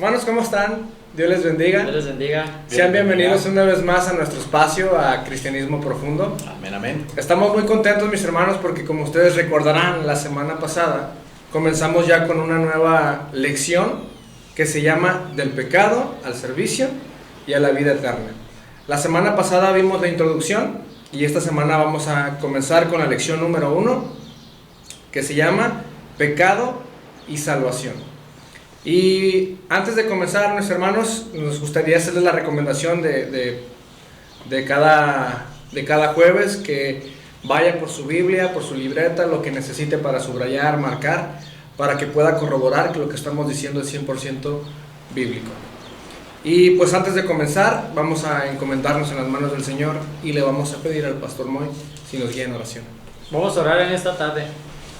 Hermanos, ¿cómo están? Dios les bendiga. Dios les bendiga. Sean bienvenidos una vez más a nuestro espacio, a Cristianismo Profundo. Amén, amén. Estamos muy contentos, mis hermanos, porque como ustedes recordarán, la semana pasada comenzamos ya con una nueva lección que se llama Del pecado al servicio y a la vida eterna. La semana pasada vimos la introducción y esta semana vamos a comenzar con la lección número 1, que se llama Pecado y Salvación. Y antes de comenzar, mis hermanos, nos gustaría hacerles la recomendación de cada jueves, que vaya por su Biblia, por su libreta, lo que necesite para subrayar, marcar, para que pueda corroborar que lo que estamos diciendo es 100% bíblico. Y pues antes de comenzar, vamos a encomendarnos en las manos del Señor y le vamos a pedir al Pastor Moy si nos guía en oración. Vamos a orar en esta tarde.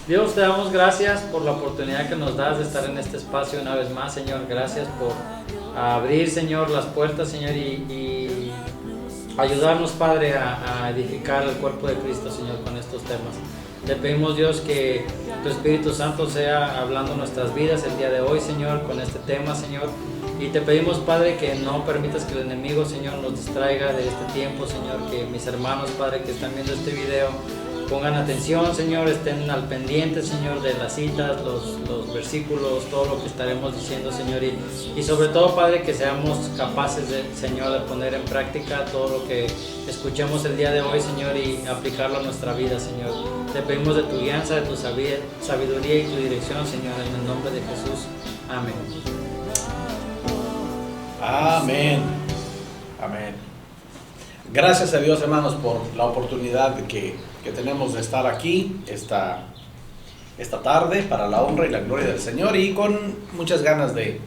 Dios, te damos gracias por la oportunidad que nos das de estar en este espacio una vez más, Señor. Gracias por abrir, Señor, las puertas, Señor, y ayudarnos, Padre, a edificar el cuerpo de Cristo, Señor, con estos temas. Te pedimos, Dios, que tu Espíritu Santo sea hablando nuestras vidas el día de hoy, Señor, con este tema, Señor. Y te pedimos, Padre, que no permitas que el enemigo, Señor, nos distraiga de este tiempo, Señor. Que mis hermanos, Padre, que están viendo este video, pongan atención, Señor, estén al pendiente, Señor, de las citas, los versículos, todo lo que estaremos diciendo, Señor, y sobre todo, Padre, que seamos capaces, Señor, de poner en práctica todo lo que escuchemos el día de hoy, Señor, y aplicarlo a nuestra vida, Señor. Te pedimos de tu guianza, de tu sabiduría y tu dirección, Señor, en el nombre de Jesús. Amén. Amén. Amén. Gracias a Dios, hermanos, por la oportunidad que tenemos de estar aquí esta tarde para la honra y la gloria del Señor, y con muchas ganas de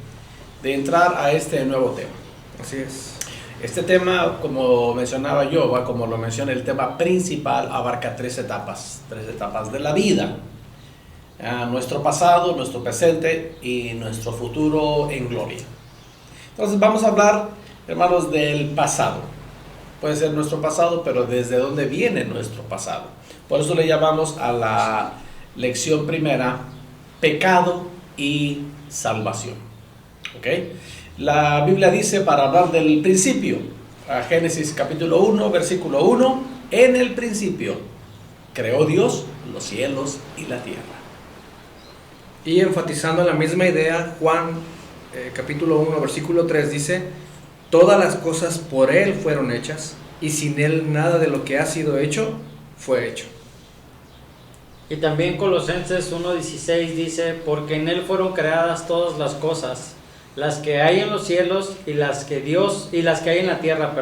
entrar a este nuevo tema. Así es. Este tema, como mencionaba yo, como lo menciona el tema principal, abarca tres etapas de la vida. Nuestro pasado, nuestro presente y nuestro futuro en gloria. Entonces vamos a hablar, hermanos, del pasado. Puede ser nuestro pasado, pero ¿desde dónde viene nuestro pasado? Por eso le llamamos a la lección primera pecado y salvación. ¿Ok? La Biblia dice, para hablar del principio, Génesis capítulo 1, versículo 1, en el principio creó Dios los cielos y la tierra. Y enfatizando la misma idea, Juan capítulo 1, versículo 3 dice: todas las cosas por Él fueron hechas, y sin Él nada de lo que ha sido hecho fue hecho. Y también Colosenses 1:16 dice: porque en Él fueron creadas todas las cosas, las que hay en los cielos y las que hay en la tierra,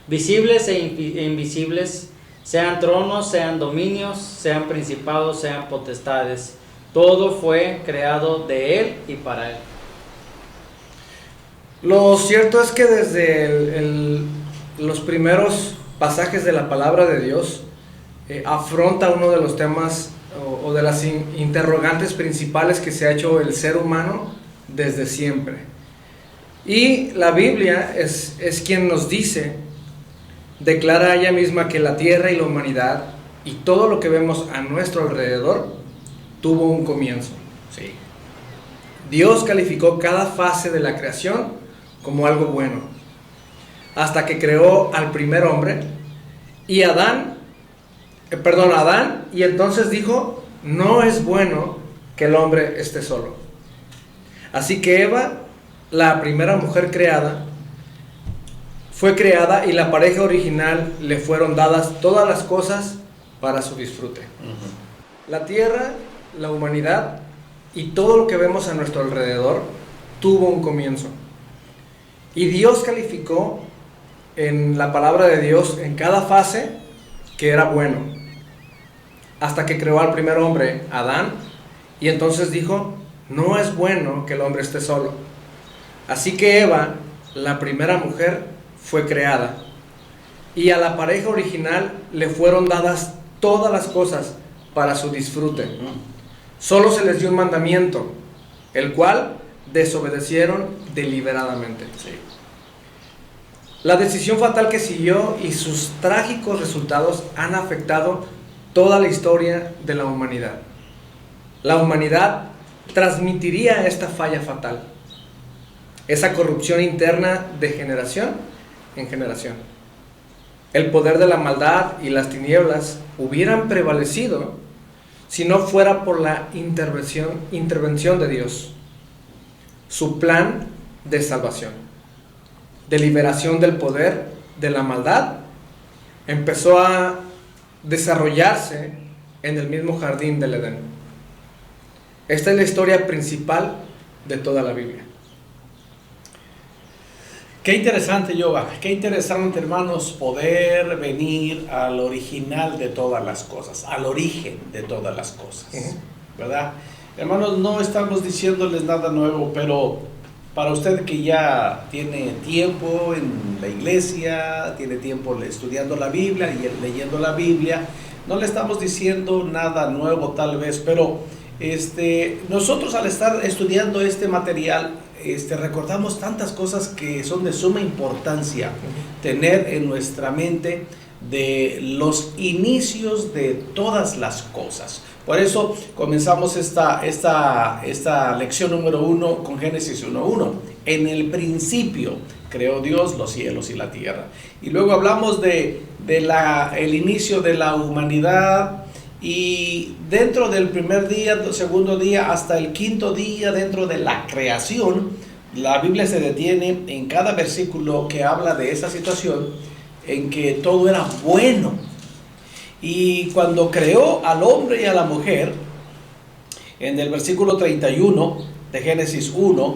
visibles e invisibles, sean tronos, sean dominios, sean principados, sean potestades. Todo fue creado de Él y para Él. Lo cierto es que desde los primeros pasajes de la palabra de Dios afronta uno de los temas o de las interrogantes principales que se ha hecho el ser humano desde siempre. Y la Biblia es quien nos dice, declara ella misma, que la tierra y la humanidad y todo lo que vemos a nuestro alrededor tuvo un comienzo. Sí. Dios calificó cada fase de la creación como algo bueno, hasta que creó al primer hombre y Adán, y entonces dijo: no es bueno que el hombre esté solo. Así que Eva, la primera mujer creada, fue creada, y la pareja original le fueron dadas todas las cosas para su disfrute. La tierra, la humanidad y todo lo que vemos a nuestro alrededor tuvo un comienzo. Y Dios calificó en la palabra de Dios en cada fase que era bueno, hasta que creó al primer hombre, Adán, y entonces dijo: no es bueno que el hombre esté solo. Así que Eva, la primera mujer, fue creada, y a la pareja original le fueron dadas todas las cosas para su disfrute. Solo se les dio un mandamiento, el cual desobedecieron deliberadamente. Sí. La decisión fatal que siguió y sus trágicos resultados han afectado toda la historia de la humanidad. La humanidad transmitiría esta falla fatal. esa corrupción interna de generación en generación. El poder de la maldad y las tinieblas hubieran prevalecido si no fuera por la intervención de Dios, su plan de salvación, de liberación del poder de la maldad, empezó a desarrollarse en el mismo jardín del Edén. Esta es la historia principal de toda la Biblia. Qué interesante, Yoba, qué interesante, hermanos, poder venir al original de todas las cosas, al origen de todas las cosas, ¿verdad? Hermanos, no estamos diciéndoles nada nuevo, pero para usted que ya tiene tiempo en la iglesia, tiene tiempo estudiando la Biblia y leyendo la Biblia, no le estamos diciendo nada nuevo tal vez, pero nosotros al estar estudiando este material, recordamos tantas cosas que son de suma importancia tener en nuestra mente de los inicios de todas las cosas. Por eso comenzamos esta lección número 1 con Génesis 1:1. En el principio creó Dios los cielos y la tierra. Y luego hablamos de el inicio de la humanidad, y dentro del primer día, segundo día, hasta el quinto día, dentro de la creación, la Biblia se detiene en cada versículo que habla de esa situación en que todo era bueno. Y cuando creó al hombre y a la mujer, en el versículo 31 de Génesis 1,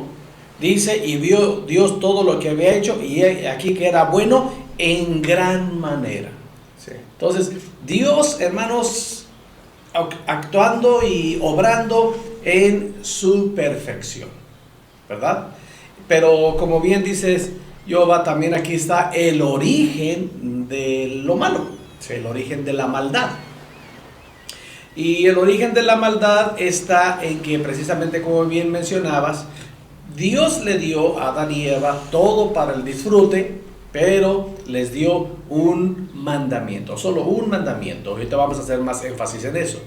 dice, y vio Dios todo lo que había hecho, y aquí que era bueno en gran manera. Sí. Entonces, Dios, hermanos, actuando y obrando en su perfección, ¿verdad? Pero como bien dices, Yoba, también aquí está el origen de lo malo, el origen de la maldad. Y el origen de la maldad está en que, precisamente como bien mencionabas, Dios le dio a Adán y Eva todo para el disfrute, pero les dio un mandamiento, solo un mandamiento. Ahorita vamos a hacer más énfasis en eso,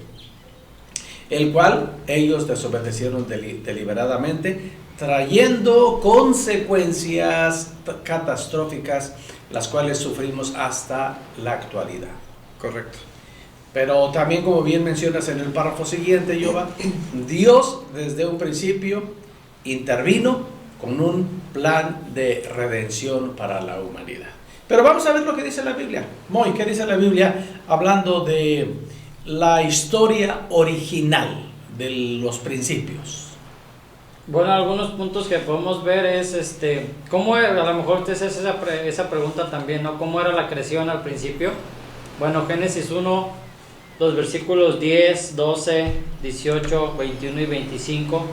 el cual ellos desobedecieron deliberadamente, trayendo consecuencias catastróficas, las cuales sufrimos hasta la actualidad. Correcto. Pero también, como bien mencionas en el párrafo siguiente, Yoba, Dios desde un principio intervino con un plan de redención para la humanidad. Pero vamos a ver lo que dice la Biblia. Moy, ¿qué dice la Biblia hablando de la historia original de los principios? Bueno, algunos puntos que podemos ver es, ¿cómo era? A lo mejor te haces esa pregunta también, ¿no? ¿Cómo era la creación al principio? Bueno, Génesis 1, los versículos 10, 12, 18, 21 y 25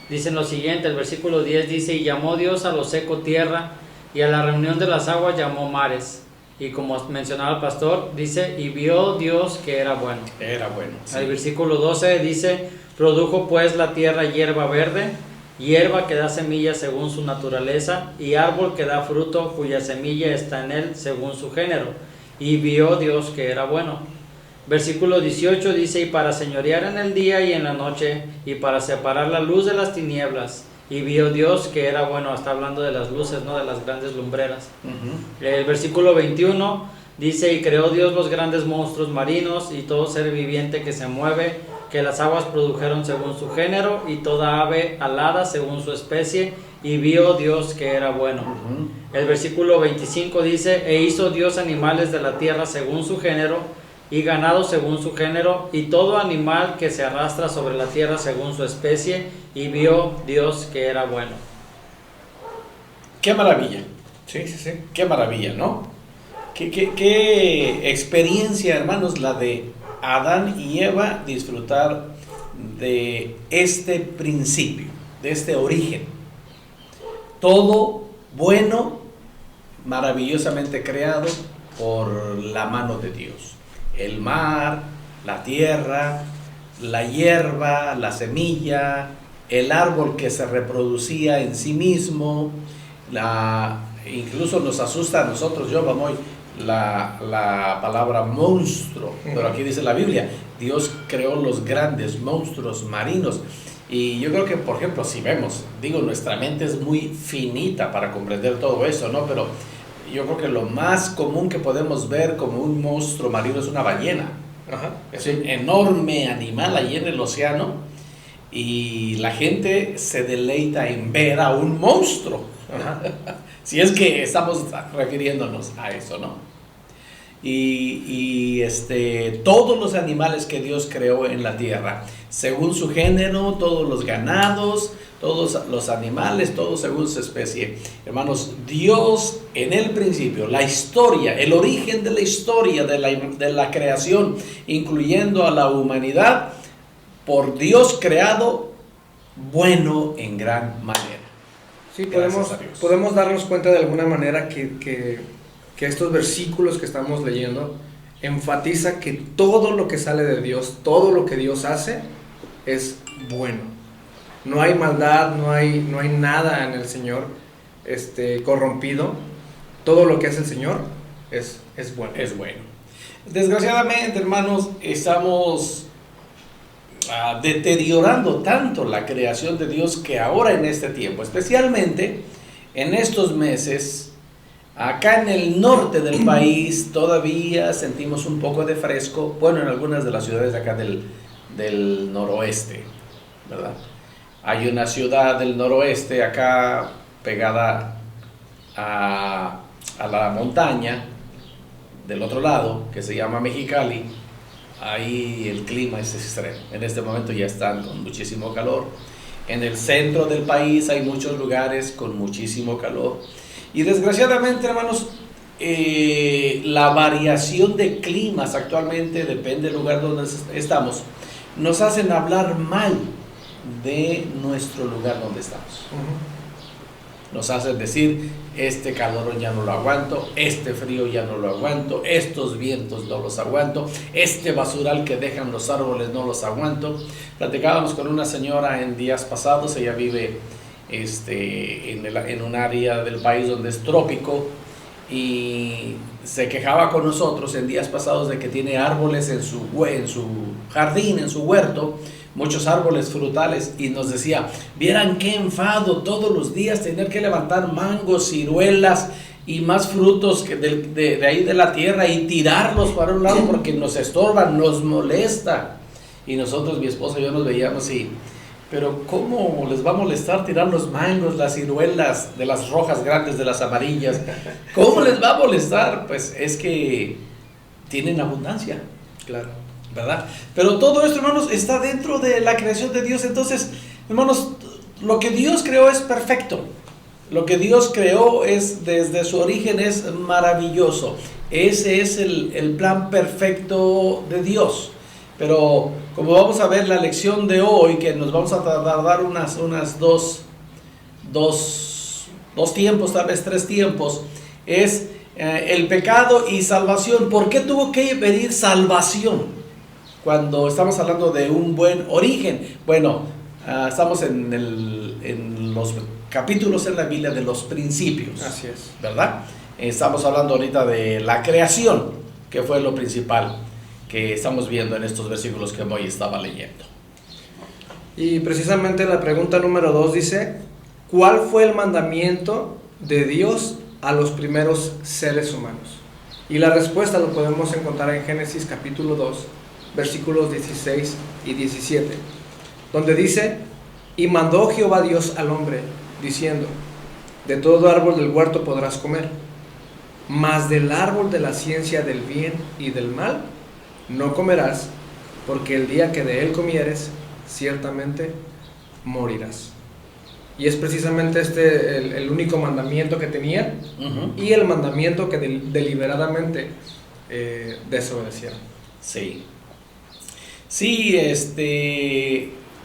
dicen lo siguiente. El versículo 10 dice, y llamó Dios a lo seco tierra, y a la reunión de las aguas llamó mares. Y como mencionaba el pastor, dice, y vio Dios que era bueno. Era bueno. Sí. El versículo 12 dice, produjo pues la tierra hierba verde, hierba que da semilla según su naturaleza, y árbol que da fruto cuya semilla está en él según su género. Y vio Dios que era bueno. Versículo 18 dice, y para señorear en el día y en la noche, y para separar la luz de las tinieblas. Y vio Dios que era bueno. Está hablando de las luces, ¿no? De las grandes lumbreras. El versículo 21 dice, y creó Dios los grandes monstruos marinos y todo ser viviente que se mueve, que las aguas produjeron según su género, y toda ave alada según su especie, y vio Dios que era bueno. El versículo 25 dice, e hizo Dios animales de la tierra según su género, y ganado según su género, y todo animal que se arrastra sobre la tierra según su especie, y vio Dios que era bueno. ¡Qué maravilla! Sí, sí, sí. ¡Qué maravilla!, ¿no? ¿Qué experiencia, hermanos, la de Adán y Eva disfrutar de este principio, de este origen. Todo bueno, maravillosamente creado por la mano de Dios. El mar, la tierra, la hierba, la semilla, el árbol que se reproducía en sí mismo, incluso nos asusta a nosotros, yo vamos, la palabra monstruo, pero aquí dice la Biblia, Dios creó los grandes monstruos marinos, Y yo creo que, por ejemplo, si vemos, digo, nuestra mente es muy finita para comprender todo eso, ¿no? Pero yo creo que lo más común que podemos ver como un monstruo marino es una ballena. Ajá. Es un enorme animal ahí en el océano y la gente se deleita en ver a un monstruo. Ajá. Si es que estamos refiriéndonos a eso, ¿no? Todos los animales que Dios creó en la tierra, según su género, todos los ganados, todos los animales, todos según su especie. Hermanos, Dios en el principio, la historia, el origen de la historia de la creación, incluyendo a la humanidad, por Dios creado, bueno en gran manera. Sí, Gracias a Dios. podemos darnos cuenta de alguna manera que estos versículos que estamos leyendo enfatiza que todo lo que sale de Dios, todo lo que Dios hace es bueno. No hay maldad, no hay nada en el Señor corrompido. Todo lo que hace el Señor es bueno. Es bueno. Desgraciadamente, hermanos, estamos deteriorando tanto la creación de Dios que ahora en este tiempo, especialmente en estos meses, acá en el norte del país todavía sentimos un poco de fresco, bueno, en algunas de las ciudades de acá del noroeste, ¿verdad? Hay una ciudad del noroeste acá pegada a la montaña del otro lado, que se llama Mexicali. Ahí el clima es extremo. En este momento ya están con muchísimo calor. En el centro del país hay muchos lugares con muchísimo calor. Y desgraciadamente, hermanos, la variación de climas actualmente, depende del lugar donde estamos, nos hacen hablar mal de nuestro lugar donde estamos. Nos hacen decir, este calor ya no lo aguanto, este frío ya no lo aguanto, estos vientos no los aguanto, este basural que dejan los árboles no los aguanto. Platicábamos con una señora en días pasados, ella vive en un área del país donde es trópico, y se quejaba con nosotros en días pasados de que tiene árboles en su jardín, en su huerto, muchos árboles frutales, y nos decía, vieran qué enfado todos los días tener que levantar mangos, ciruelas y más frutos que de ahí de la tierra y tirarlos para un lado porque nos estorban, nos molesta. Y nosotros, mi esposa y yo, nos veíamos y, pero ¿cómo les va a molestar tirar los mangos, las ciruelas, de las rojas grandes, de las amarillas? ¿Cómo les va a molestar? Pues es que tienen abundancia. Claro. ¿Verdad? Pero todo esto, hermanos, está dentro de la creación de Dios. Entonces, hermanos, lo que Dios creó es perfecto. Lo que Dios creó desde su origen es maravilloso. Ese es el plan perfecto de Dios. Pero como vamos a ver la lección de hoy, que nos vamos a tardar unas dos tiempos, tal vez 3 tiempos, es el pecado y salvación. ¿Por qué tuvo que venir salvación? Cuando estamos hablando de un buen origen. Bueno, estamos en los capítulos en la Biblia de los principios. Así es. ¿Verdad? Estamos hablando ahorita de la creación, que fue lo principal que estamos viendo en estos versículos que hoy estaba leyendo. Y precisamente la pregunta número 2 dice, ¿cuál fue el mandamiento de Dios a los primeros seres humanos? Y la respuesta lo podemos encontrar en Génesis capítulo 2, versículos 16 y 17, donde dice, y mandó Jehová Dios al hombre, diciendo, de todo árbol del huerto podrás comer, mas del árbol de la ciencia del bien y del mal no comerás, porque el día que de él comieres, ciertamente morirás. Y es precisamente el único mandamiento que tenía, y el mandamiento que deliberadamente desobedecieron. Sí. Sí,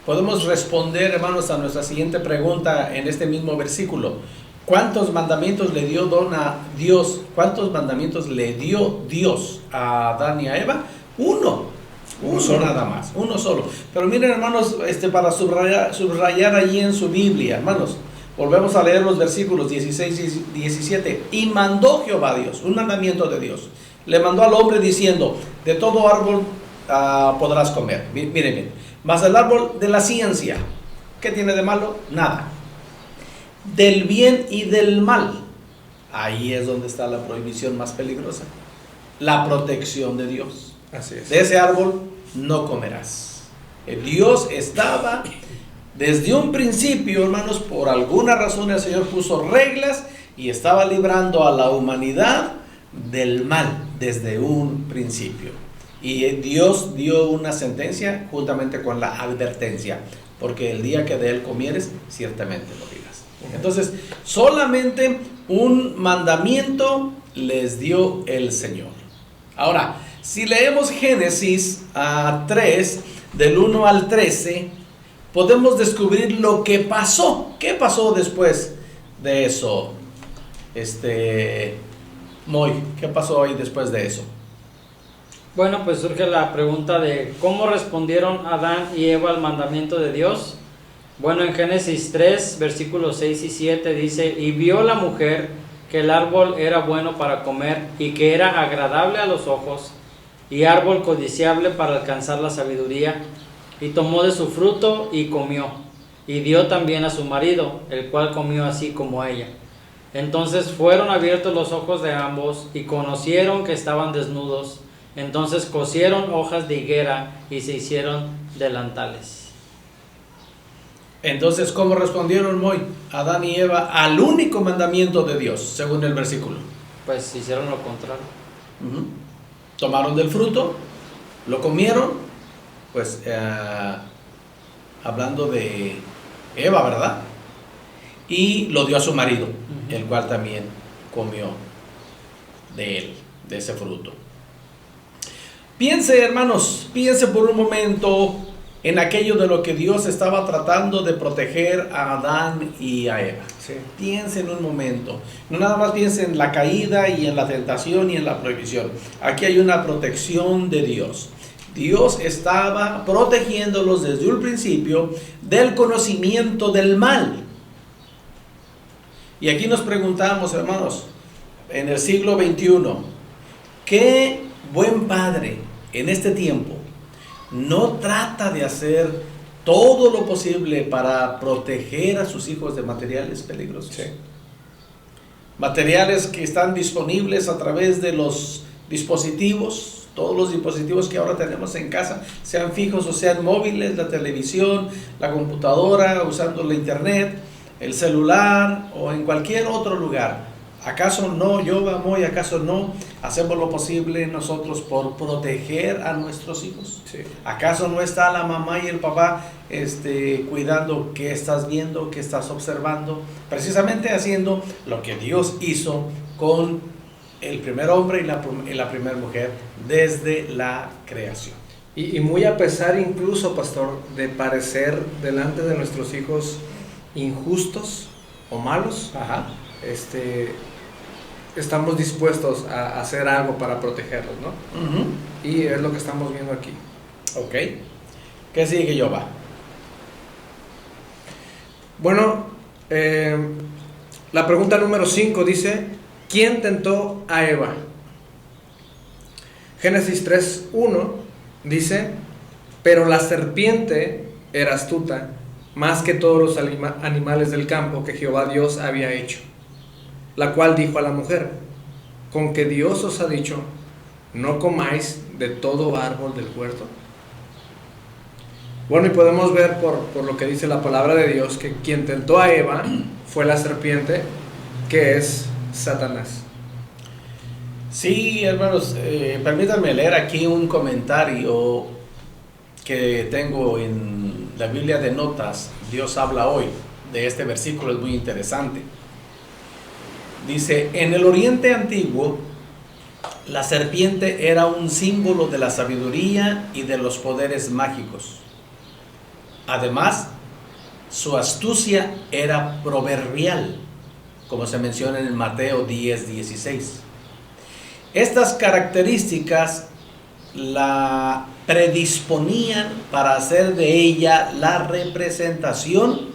podemos responder, hermanos, a nuestra siguiente pregunta en este mismo versículo. ¿Cuántos mandamientos le dio Dios? ¿Cuántos mandamientos le dio Dios a Adán y a Eva? Uno nada más, uno solo. Pero miren, hermanos, para subrayar allí en su Biblia, hermanos, volvemos a leer los versículos 16 y 17. Y mandó Jehová Dios, un mandamiento de Dios, le mandó al hombre diciendo, de todo árbol podrás comer. Miren, mas el árbol de la ciencia ¿Qué tiene de malo? Nada. Del bien y del mal. Ahí es donde está la prohibición más peligrosa. La protección de Dios. Así es. De ese árbol no comerás. Dios estaba desde un principio, hermanos, por alguna razón el Señor puso reglas y estaba librando a la humanidad del mal desde un principio. Y Dios dio una sentencia juntamente con la advertencia, porque el día que de él comieres, ciertamente morirás. Entonces, solamente un mandamiento les dio el Señor. Ahora, si leemos Génesis 3, del 1 al 13, podemos descubrir lo que pasó. ¿Qué pasó después de eso? Moy, ¿qué pasó ahí después de eso? Bueno, pues surge la pregunta de cómo respondieron Adán y Eva al mandamiento de Dios. Bueno, en Génesis 3, versículos 6 y 7 dice: y vio la mujer que el árbol era bueno para comer y que era agradable a los ojos y árbol codiciable para alcanzar la sabiduría, y tomó de su fruto y comió, y dio también a su marido, el cual comió así como ella. Entonces fueron abiertos los ojos de ambos y conocieron que estaban desnudos. Entonces cosieron hojas de higuera y se hicieron delantales. Entonces, ¿cómo respondieron Moy, Adán y Eva al único mandamiento de Dios, según el versículo? Pues hicieron lo contrario. Tomaron del fruto, lo comieron, pues hablando de Eva, ¿verdad? Y lo dio a su marido, el cual también comió de él, de ese fruto. Piense, hermanos, piense por un momento en aquello de lo que Dios estaba tratando de proteger a Adán y a Eva. Sí. Piense en un momento. No nada más piense en la caída y en la tentación y en la prohibición. Aquí hay una protección de Dios. Dios estaba protegiéndolos desde un principio del conocimiento del mal. Y aquí nos preguntamos, hermanos, en el siglo XXI, ¿qué buen padre en este tiempo no trata de hacer todo lo posible para proteger a sus hijos de materiales peligrosos? Sí. Materiales que están disponibles a través de los dispositivos, todos los dispositivos que ahora tenemos en casa, sean fijos o sean móviles, la televisión, la computadora, usando la internet, el celular o en cualquier otro lugar. ¿Acaso no, Moy, acaso no hacemos lo posible nosotros por proteger a nuestros hijos? Sí. ¿Acaso no está la mamá y el papá cuidando qué estás viendo, qué estás observando? Precisamente haciendo lo que Dios hizo con el primer hombre y la primera mujer desde la creación. Y muy a pesar incluso, pastor, de parecer delante de nuestros hijos injustos o malos, Ajá. Estamos dispuestos a hacer algo para protegerlos, ¿no? Y es lo que estamos viendo aquí. Ok. ¿Qué sigue, Yoba? Bueno, la pregunta número 5 dice: ¿quién tentó a Eva? Génesis 3:1 dice: pero la serpiente era astuta más que todos los animales del campo que Jehová Dios había hecho, la cual dijo a la mujer: ¿con que Dios os ha dicho, no comáis de todo árbol del huerto? Bueno, y podemos ver por lo que dice la palabra de Dios que quien tentó a Eva fue la serpiente, que es Satanás. Sí, hermanos, permítanme leer aquí un comentario que tengo en la Biblia de Notas. Dios habla hoy de este versículo, es muy interesante. Dice: en el Oriente Antiguo, la serpiente era un símbolo de la sabiduría y de los poderes mágicos. Además, su astucia era proverbial, como se menciona en Mateo 10:16. Estas características la predisponían para hacer de ella la representación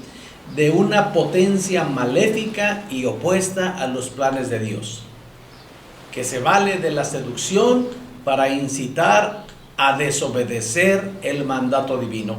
de una potencia maléfica y opuesta a los planes de Dios, que se vale de la seducción para incitar a desobedecer el mandato divino.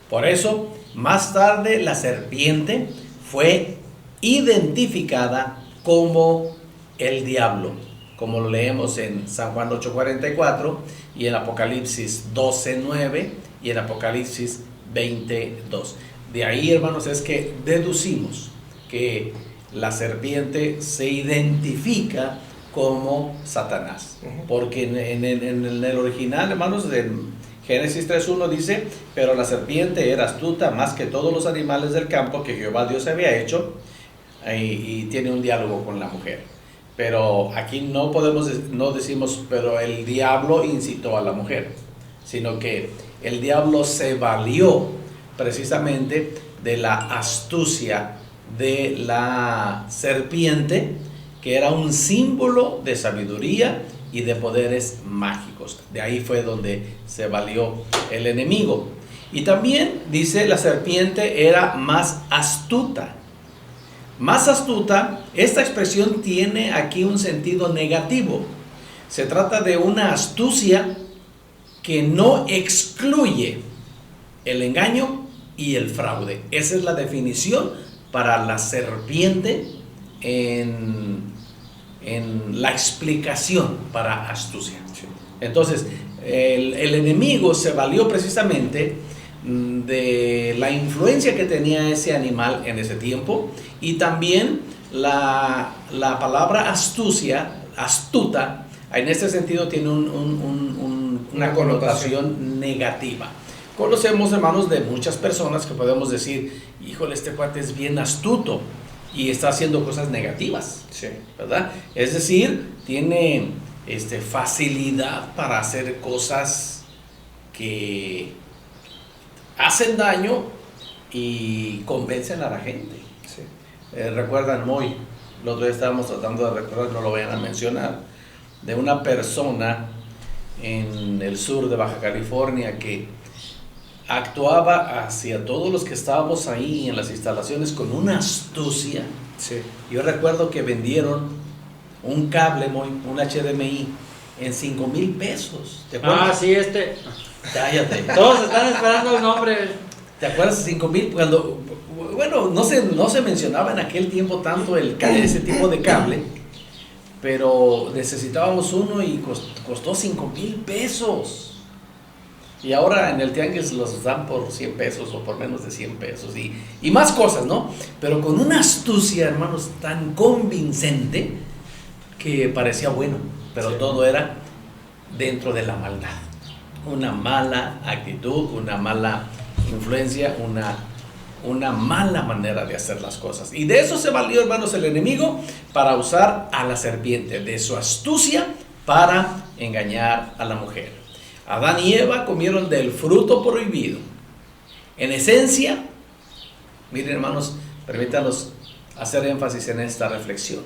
Por eso, más tarde la serpiente fue identificada como el diablo, como lo leemos en San Juan 8:44 y en Apocalipsis 12:9 y en Apocalipsis 20:2. De ahí, hermanos, es que deducimos que la serpiente se identifica como Satanás, porque en el original, hermanos, en Génesis 3:1 dice: pero la serpiente era astuta más que todos los animales del campo que Jehová Dios había hecho, y tiene un diálogo con la mujer. Pero aquí no decimos, pero el diablo incitó a la mujer, sino que el diablo se valió precisamente de la astucia de la serpiente, que era un símbolo de sabiduría y de poderes mágicos. De ahí fue donde se valió el enemigo. Y también dice, la serpiente era más astuta. Más astuta, esta expresión tiene aquí un sentido negativo. Se trata de una astucia que no excluye el engaño y el fraude. Esa es la definición para la serpiente en la explicación para astucia. Entonces, el enemigo se valió precisamente de la influencia que tenía ese animal en ese tiempo, y también la palabra astuta, en este sentido tiene una connotación negativa. Conocemos, hermanos, de muchas personas que podemos decir: híjole, este cuate es bien astuto y está haciendo cosas negativas, Sí. ¿verdad? Es decir, tiene facilidad para hacer cosas que hacen daño y convencen a la gente. Sí. Recuerdan hoy, el otro día estábamos tratando de recordar, no lo vayan a mencionar, de una persona en el sur de Baja California que actuaba hacia todos los que estábamos ahí en las instalaciones con una astucia. Sí. Yo recuerdo que vendieron un cable, un HDMI, en 5,000 pesos. ¿Te acuerdas? Ah, sí, Cállate. Todos están esperando el nombre. ¿Te acuerdas de 5,000? Cuando, bueno, no se mencionaba en aquel tiempo tanto ese tipo de cable, pero necesitábamos uno y costó 5,000 pesos. Y ahora en el tianguis los dan por 100 pesos o por menos de 100 pesos y más cosas, ¿no? Pero con una astucia, hermanos, tan convincente que parecía bueno, pero sí, todo era dentro de la maldad. Una mala actitud, una mala influencia, una mala manera de hacer las cosas. Y de eso se valió, hermanos, el enemigo para usar a la serpiente, de su astucia para engañar a la mujer. Adán y Eva comieron del fruto prohibido. En esencia, miren, hermanos, permítanos hacer énfasis en esta reflexión.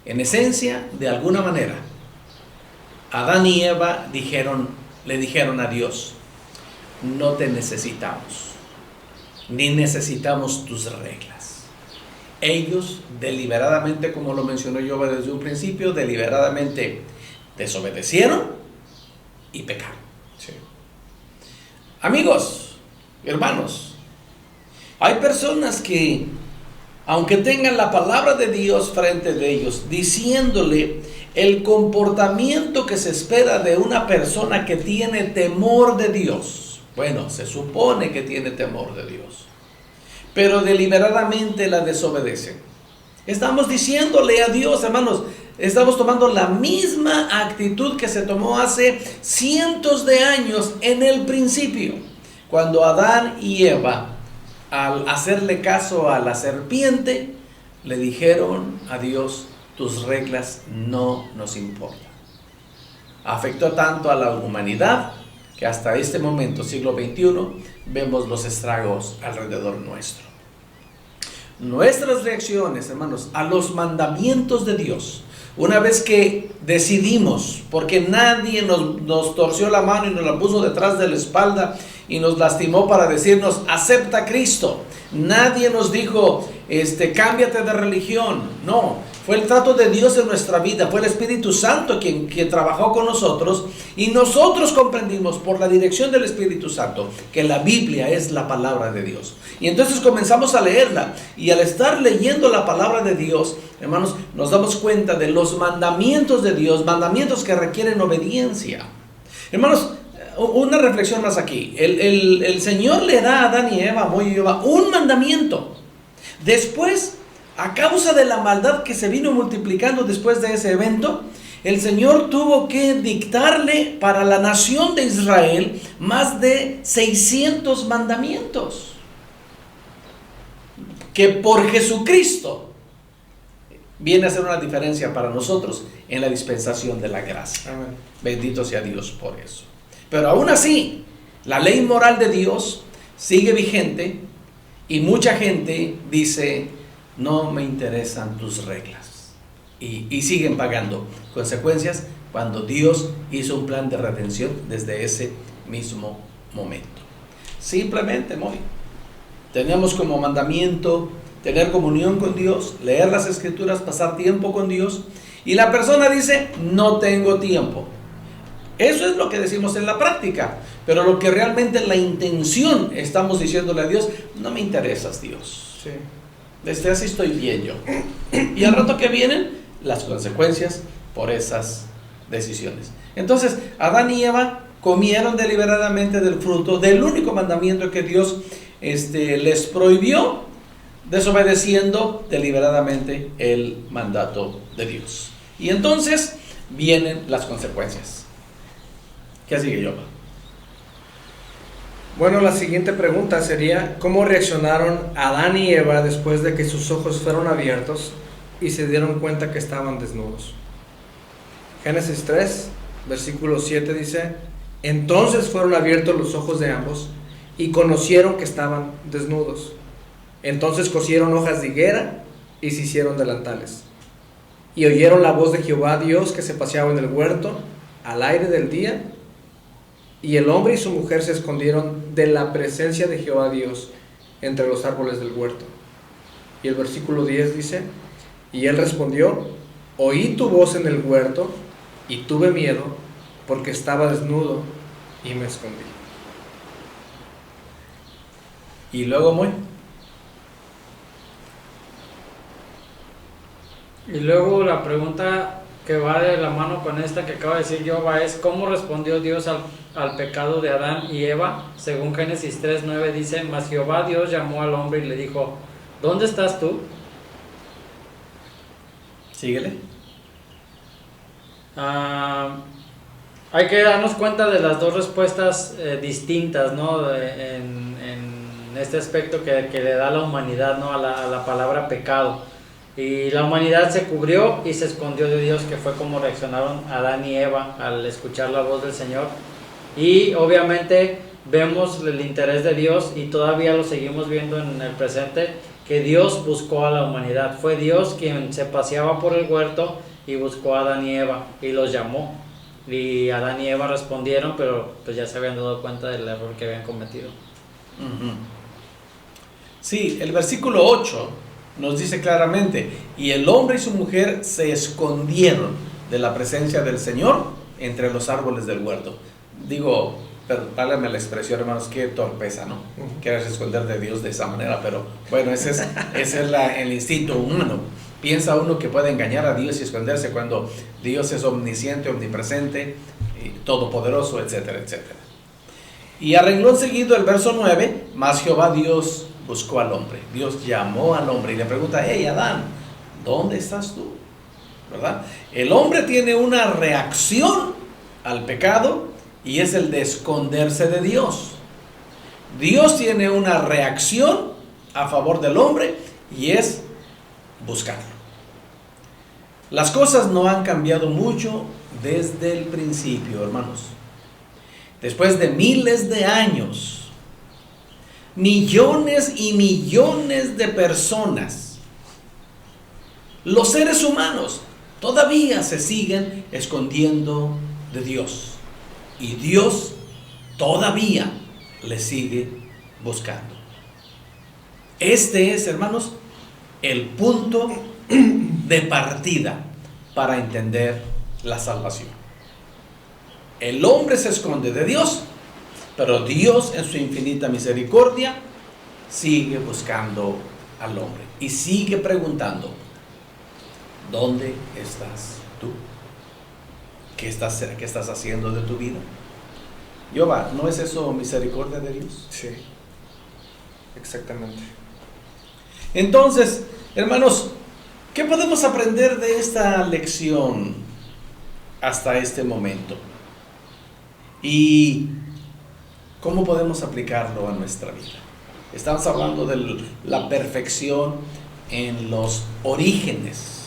En esencia, de alguna manera, Adán y Eva le dijeron a Dios: no te necesitamos, ni necesitamos tus reglas. Ellos deliberadamente, como lo mencionó yo desde un principio, deliberadamente desobedecieron y pecaron. Sí. Amigos, hermanos, hay personas que, aunque tengan la palabra de Dios frente de ellos, diciéndole el comportamiento que se espera de una persona que tiene temor de Dios, bueno, se supone que tiene temor de Dios, pero deliberadamente la desobedecen. Estamos diciéndole a Dios, hermanos, estamos tomando la misma actitud que se tomó hace cientos de años en el principio, cuando Adán y Eva, al hacerle caso a la serpiente, le dijeron a Dios: tus reglas no nos importan. Afectó tanto a la humanidad que hasta este momento, siglo XXI, vemos los estragos alrededor nuestro. Nuestras reacciones, hermanos, a los mandamientos de Dios, una vez que decidimos, porque nadie nos torció la mano y nos la puso detrás de la espalda y nos lastimó para decirnos: acepta a Cristo. Nadie nos dijo: cámbiate de religión. No, Fue el trato de Dios en nuestra vida, fue el Espíritu Santo quien trabajó con nosotros, y nosotros comprendimos por la dirección del Espíritu Santo que la Biblia es la palabra de Dios. Y entonces comenzamos a leerla, y al estar leyendo la palabra de Dios, hermanos, nos damos cuenta de los mandamientos de Dios, mandamientos que requieren obediencia. Hermanos, una reflexión más aquí. El Señor le da a Adán y Eva, a Moisés y Eva, un mandamiento. Después, a causa de la maldad que se vino multiplicando después de ese evento, el Señor tuvo que dictarle para la nación de Israel más de 600 mandamientos. Que por Jesucristo viene a ser una diferencia para nosotros en la dispensación de la gracia. Amén. Bendito sea Dios por eso. Pero aún así, la ley moral de Dios sigue vigente, y mucha gente dice: no me interesan tus reglas, y siguen pagando consecuencias cuando Dios hizo un plan de redención desde ese mismo momento. Simplemente, teníamos como mandamiento tener comunión con Dios, leer las Escrituras, pasar tiempo con Dios, y la persona dice: no tengo tiempo. Eso es lo que decimos en la práctica, pero lo que realmente en la intención estamos diciéndole a Dios: no me interesas, Dios. Sí. Desde así estoy bien yo. Y al rato que vienen las consecuencias por esas decisiones. Entonces, Adán y Eva comieron deliberadamente del fruto del único mandamiento que Dios les prohibió, desobedeciendo deliberadamente el mandato de Dios. Y entonces vienen las consecuencias. ¿Qué sigue, Yoba? Bueno, la siguiente pregunta sería: ¿cómo reaccionaron Adán y Eva después de que sus ojos fueron abiertos y se dieron cuenta que estaban desnudos? Génesis 3, versículo 7 dice: entonces fueron abiertos los ojos de ambos y conocieron que estaban desnudos. Entonces cosieron hojas de higuera y se hicieron delantales. Y oyeron la voz de Jehová Dios que se paseaba en el huerto al aire del día. Y el hombre y su mujer se escondieron de la presencia de Jehová Dios entre los árboles del huerto. Y el versículo 10 dice: y él respondió: oí tu voz en el huerto y tuve miedo porque estaba desnudo y me escondí. Y luego, Y luego la pregunta que va de la mano con esta que acaba de decir Yoba es: ¿cómo respondió Dios al pecado de Adán y Eva? Según Génesis 3:9 dice: mas Jehová Dios llamó al hombre y le dijo: ¿dónde estás tú? síguele. Hay que darnos cuenta de las dos respuestas distintas, ¿no? En este aspecto que le da la humanidad, ¿no? a la palabra pecado. Y la humanidad se cubrió y se escondió de Dios, que fue como reaccionaron Adán y Eva al escuchar la voz del Señor. Y obviamente vemos el interés de Dios, y todavía lo seguimos viendo en el presente, que Dios buscó a la humanidad. Fue Dios quien se paseaba por el huerto y buscó a Adán y Eva y los llamó. Y Adán y Eva respondieron, pero pues ya se habían dado cuenta del error que habían cometido. Sí, el versículo 8 nos dice claramente: y el hombre y su mujer se escondieron de la presencia del Señor entre los árboles del huerto. Digo, válgame la expresión, hermanos, qué torpeza, ¿no? Quieres esconder de Dios de esa manera, pero bueno, ese es el instinto humano. Piensa uno que puede engañar a Dios y esconderse cuando Dios es omnisciente, omnipresente, todopoderoso, etcétera, etcétera. Y a renglón seguido el verso 9: mas Jehová Dios buscó al hombre. Dios llamó al hombre y le pregunta: hey Adán, ¿dónde estás tú? ¿Verdad? El hombre tiene una reacción al pecado, y es el de esconderse de Dios. Dios tiene una reacción a favor del hombre, y es buscarlo. Las cosas no han cambiado mucho desde el principio, hermanos. Después de miles de años, millones y millones de personas, los seres humanos todavía se siguen escondiendo de Dios, y Dios todavía le sigue buscando. Este es, hermanos, el punto de partida para entender la salvación. El hombre se esconde de Dios, pero Dios en su infinita misericordia sigue buscando al hombre y sigue preguntando: ¿dónde estás tú? ¿Qué estás haciendo de tu vida? Jehová, ¿no es eso misericordia de Dios? Sí, exactamente. Entonces, hermanos, ¿qué podemos aprender de esta lección hasta este momento? ¿Y cómo podemos aplicarlo a nuestra vida? Estamos hablando de la perfección en los orígenes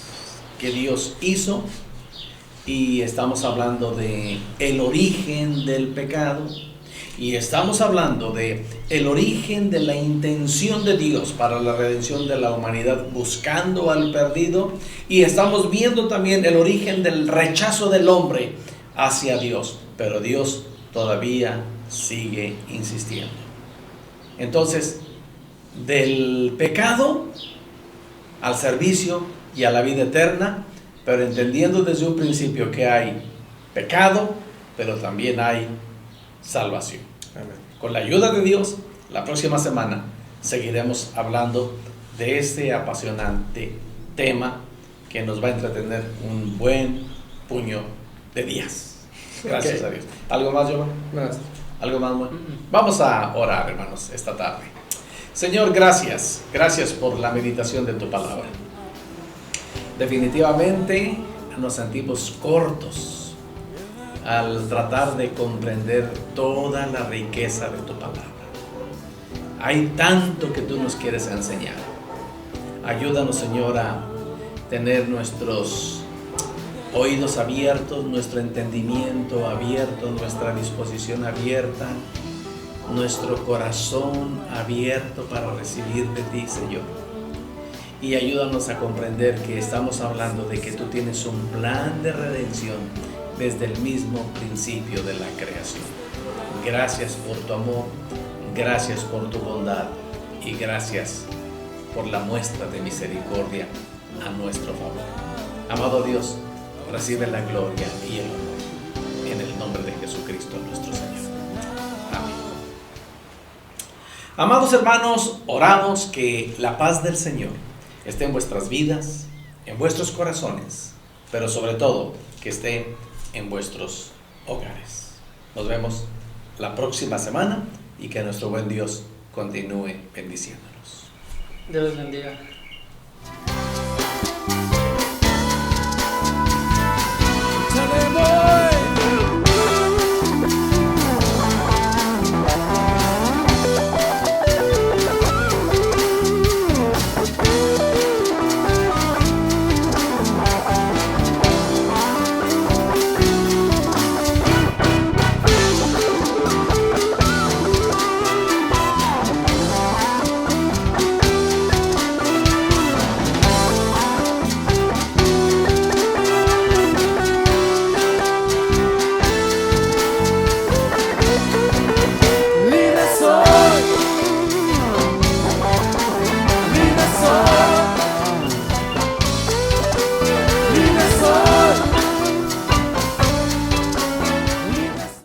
que Dios hizo, y estamos hablando de el origen del pecado, y estamos hablando de el origen de la intención de Dios para la redención de la humanidad, buscando al perdido, y estamos viendo también el origen del rechazo del hombre hacia Dios, pero Dios todavía sigue insistiendo. Entonces, del pecado al servicio y a la vida eterna, pero entendiendo desde un principio que hay pecado, pero también hay salvación. Amén. Con la ayuda de Dios, la próxima semana seguiremos hablando de este apasionante tema que nos va a entretener un buen puño de días. Gracias a Dios. ¿Algo más, Giovanni? Más. ¿Algo más, Juan? Vamos a orar, hermanos, esta tarde. Señor, gracias. Gracias por la meditación de tu palabra. Definitivamente nos sentimos cortos al tratar de comprender toda la riqueza de tu palabra. Hay tanto que tú nos quieres enseñar. Ayúdanos, Señor, a tener nuestros oídos abiertos, nuestro entendimiento abierto, nuestra disposición abierta, nuestro corazón abierto para recibir de ti, Señor. Y ayúdanos a comprender que estamos hablando de que tú tienes un plan de redención desde el mismo principio de la creación. Gracias por tu amor, gracias por tu bondad y gracias por la muestra de misericordia a nuestro favor. Amado Dios, recibe la gloria y el honor en el nombre de Jesucristo nuestro Señor. Amén. Amados hermanos, oramos que la paz del Señor esté en vuestras vidas, en vuestros corazones, pero sobre todo que esté en vuestros hogares. Nos vemos la próxima semana y que nuestro buen Dios continúe bendiciéndonos. Dios les bendiga.